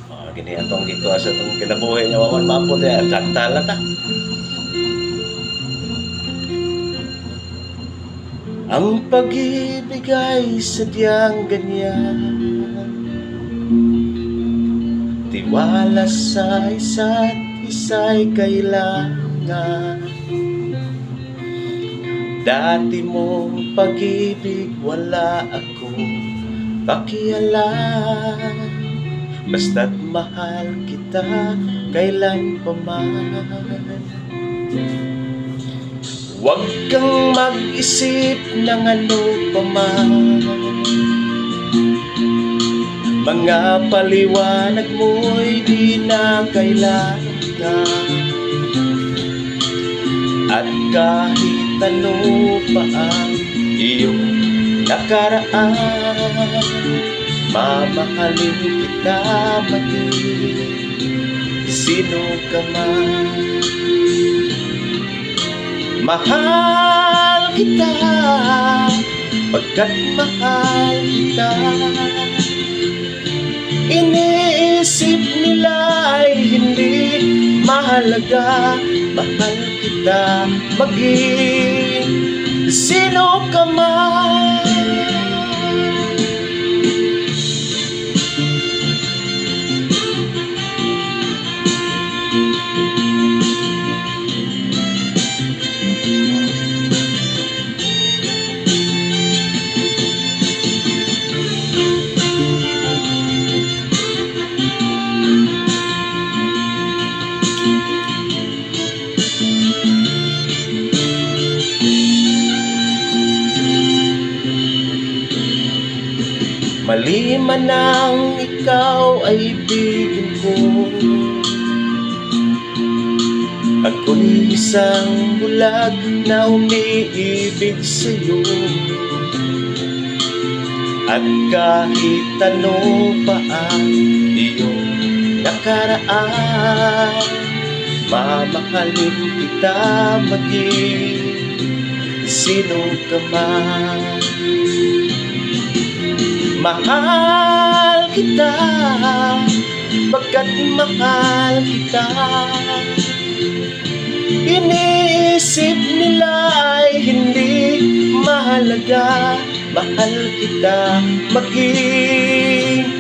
Gini atong gikuha sa itong kinabuhi niya wawan maapod ya kanta lang ta. Ang pag-ibig ay sadyang ganyan, tiwala sa isa't isa'y kailangan. Dati mong pag-ibig wala akong pakialam, basta't mahal kita kailan pa man. Huwag kang mag-isip ng ano pa man, mga paliwanag mo'y di na kailangan. At kahit ano pa ang iyong nakaraan, mamahalin kita maging sino ka man. Mahal kita pagkat mahal kita. Iniisip nila ay hindi mahalaga. Mahal kita maging sino ka man. Mali man ang ikaw ay ibigin ko, ako'y isang bulag na umiibig sa'yo. At kahit ano pa ang iyong nakaraan, mamahalin kita maging sino ka man. Mahal kita pagkat mahal kita. Iniisip nila ay hindi mahalaga. Mahal kita maging